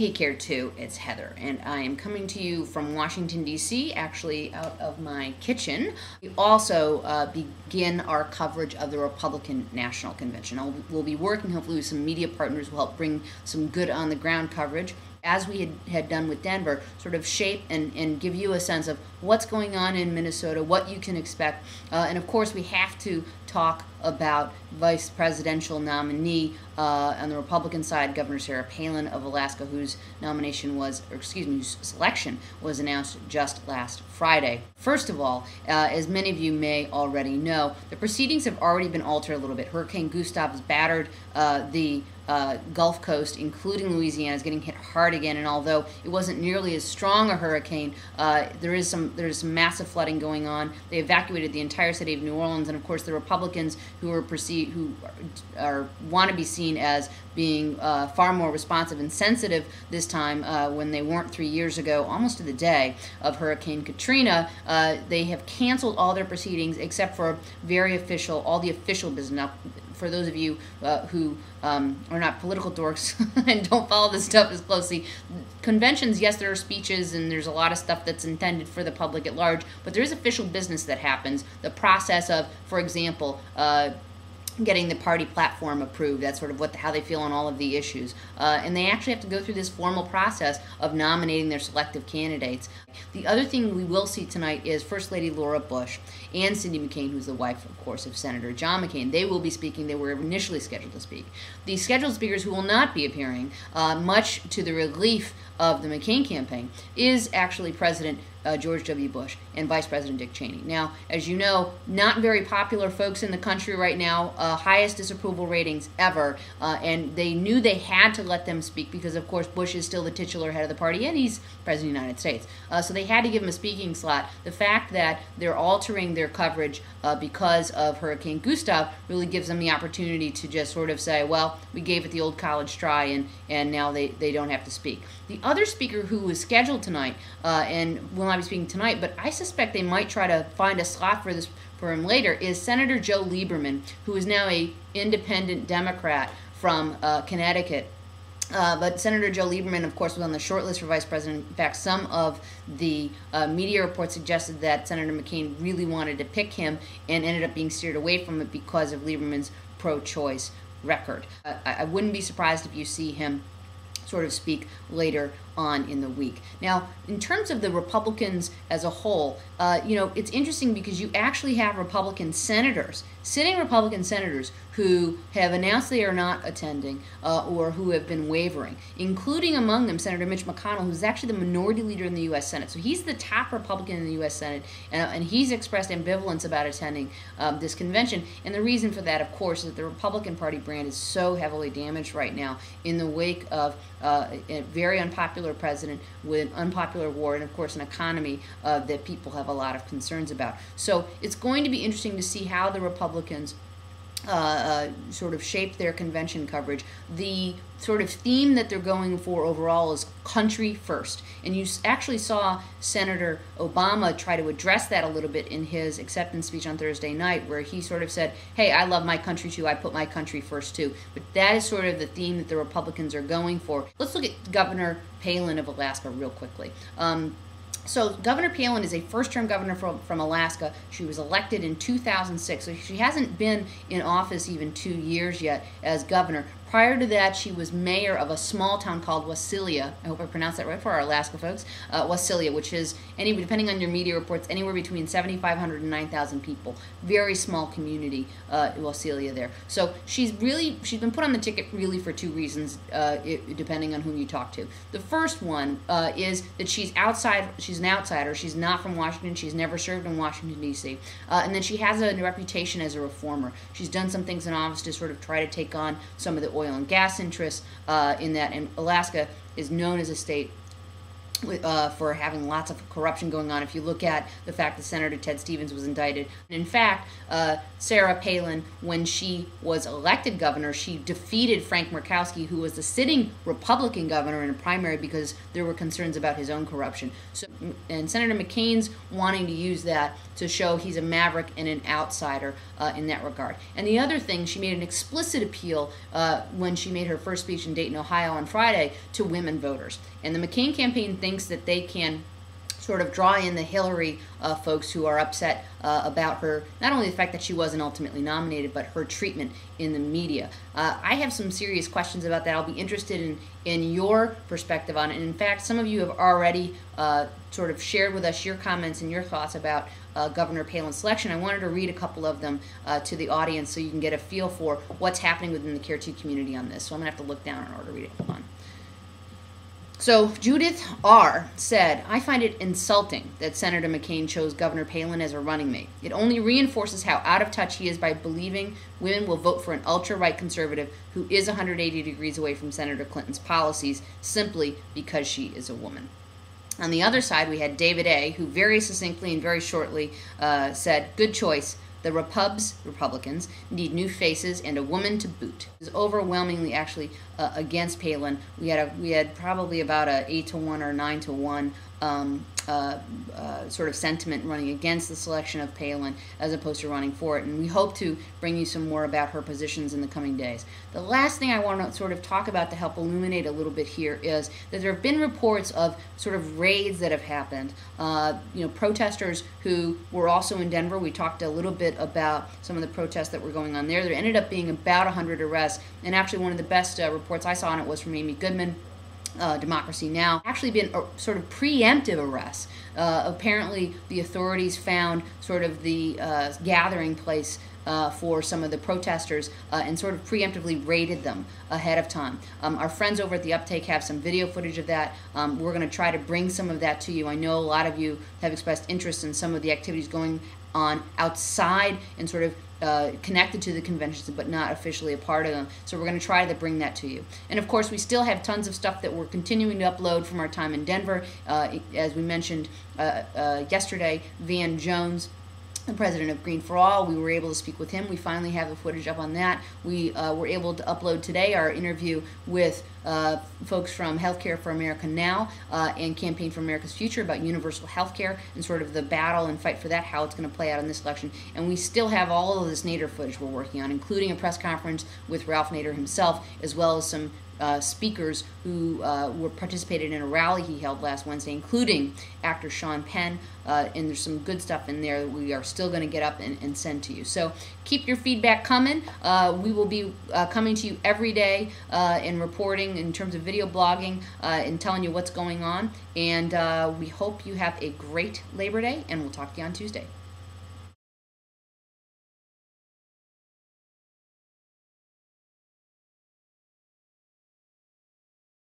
Hey Care2, it's Heather, and I am coming to you from Washington, D.C., actually out of my kitchen. We also begin our coverage of the Republican National Convention. We'll be working hopefully with some media partners who will help bring some good on-the-ground coverage, as we had done with Denver, sort of shape and give you a sense of what's going on in Minnesota, what you can expect. And of course, we have to talk about vice presidential nominee on the Republican side, Governor Sarah Palin of Alaska, whose whose selection was announced just last Friday. First of all, as many of you may already know, the proceedings have already been altered a little bit. Hurricane Gustav has battered the Gulf Coast, including Louisiana, is getting hit hard again. And although it wasn't nearly as strong a hurricane, there's some massive flooding going on. They evacuated the entire city of New Orleans, and of course the Republicans who want to be seen as being far more responsive and sensitive this time when they weren't 3 years ago, almost to the day of Hurricane Katrina. They have canceled all their proceedings except for all the official business. Now, for those of you who are not political dorks and don't follow this stuff as closely, conventions, yes, there are speeches and there's a lot of stuff that's intended for the public at large, but there is official business that happens. The process of, for example, getting the party platform approved. That's sort of how they feel on all of the issues. And they actually have to go through this formal process of nominating their selective candidates. The other thing we will see tonight is First Lady Laura Bush and Cindy McCain, who's the wife, of course, of Senator John McCain. They will be speaking. They were initially scheduled to speak. The scheduled speakers who will not be appearing, much to the relief of the McCain campaign, is actually President George W. Bush and Vice President Dick Cheney. Now, as you know, not very popular folks in the country right now, highest disapproval ratings ever, and they knew they had to let them speak because, of course, Bush is still the titular head of the party and he's President of the United States. So they had to give him a speaking slot. The fact that they're altering their coverage because of Hurricane Gustav really gives them the opportunity to just sort of say, well, we gave it the old college try and now they don't have to speak. The other speaker who was scheduled tonight and will not be speaking tonight, but I suspect they might try to find a slot for him later, is Senator Joe Lieberman, who is now an independent Democrat from Connecticut. But Senator Joe Lieberman, of course, was on the short list for vice president. In fact, some of the media reports suggested that Senator McCain really wanted to pick him and ended up being steered away from it because of Lieberman's pro-choice record. I wouldn't be surprised if you see him sort of speak later on in the week. Now, in terms of the Republicans as a whole, it's interesting because you actually have sitting Republican senators who have announced they are not attending or who have been wavering, including among them Senator Mitch McConnell, who's actually the minority leader in the U.S. Senate. So he's the top Republican in the U.S. Senate, and he's expressed ambivalence about attending this convention. And the reason for that, of course, is that the Republican Party brand is so heavily damaged right now in the wake of a very unpopular president with an unpopular war and, of course, an economy that people have a lot of concerns about. So it's going to be interesting to see how the Republicans sort of shape their convention coverage. The sort of theme that they're going for overall is country first. And you actually saw Senator Obama try to address that a little bit in his acceptance speech on Thursday night, where he sort of said, hey, I love my country too, I put my country first too. But that is sort of the theme that the Republicans are going for. Let's look at Governor Palin of Alaska real quickly. So Governor Palin is a first-term governor from Alaska. She was elected in 2006, so she hasn't been in office even 2 years yet as governor. Prior to that, she was mayor of a small town called Wasilla. I hope I pronounced that right for our Alaska folks. Wasilla, which is, depending on your media reports, anywhere between 7,500 and 9,000 people. Very small community, Wasilla there. So she's been put on the ticket really for two reasons, depending on whom you talk to. The first one is that she's an outsider. She's not from Washington. She's never served in Washington, D.C. And then she has a reputation as a reformer. She's done some things in office to sort of try to take on some of the oil and gas interests in that, and Alaska is known as a state for having lots of corruption going on. If you look at the fact that Senator Ted Stevens was indicted. In fact, Sarah Palin, when she was elected governor, she defeated Frank Murkowski, who was the sitting Republican governor in a primary because there were concerns about his own corruption. So, and Senator McCain's wanting to use that to show he's a maverick and an outsider in that regard. And the other thing, she made an explicit appeal when she made her first speech in Dayton, Ohio on Friday to women voters. And the McCain campaign thinks that they can sort of draw in the Hillary folks who are upset about her, not only the fact that she wasn't ultimately nominated, but her treatment in the media. I have some serious questions about that. I'll be interested in your perspective on it. And in fact, some of you have already sort of shared with us your comments and your thoughts about Governor Palin's selection. I wanted to read a couple of them to the audience so you can get a feel for what's happening within the Care2 community on this. So I'm going to have to look down in order to read it. Hold on. So Judith R. said, I find it insulting that Senator McCain chose Governor Palin as a running mate. It only reinforces how out of touch he is by believing women will vote for an ultra-right conservative who is 180 degrees away from Senator Clinton's policies simply because she is a woman. On the other side, we had David A., who very succinctly and very shortly said, good choice. The Republicans, need new faces and a woman to boot. It was overwhelmingly actually against Palin. We had probably about a 8-to-1 or 9-to-1 sort of sentiment running against the selection of Palin as opposed to running for it. And we hope to bring you some more about her positions in the coming days. The last thing I want to sort of talk about to help illuminate a little bit here is that there have been reports of sort of raids that have happened. Protesters who were also in Denver. We talked a little bit about some of the protests that were going on there. There ended up being about 100 arrests. And actually one of the best reports I saw on it was from Amy Goodman, Democracy Now!, actually been sort of preemptive arrests. Apparently the authorities found sort of the gathering place for some of the protesters and sort of preemptively raided them ahead of time. Our friends over at The Uptake have some video footage of that. We're going to try to bring some of that to you. I know a lot of you have expressed interest in some of the activities going on outside and sort of connected to the conventions but not officially a part of them. So we're going to try to bring that to you. And of course we still have tons of stuff that we're continuing to upload from our time in Denver. As we mentioned yesterday, Van Jones, the president of Green for All, we were able to speak with him. We finally have the footage up on that. We were able to upload today our interview with folks from Healthcare for America Now and Campaign for America's Future about universal health care and sort of the battle and fight for that, how it's going to play out in this election. And we still have all of this Nader footage we're working on, including a press conference with Ralph Nader himself, as well as some speakers who were participated in a rally he held last Wednesday, including actor Sean Penn, and there's some good stuff in there that we are still going to get up and send to you. So keep your feedback coming. We will be coming to you every day and reporting in terms of video blogging and telling you what's going on. And we hope you have a great Labor Day, and we'll talk to you on Tuesday.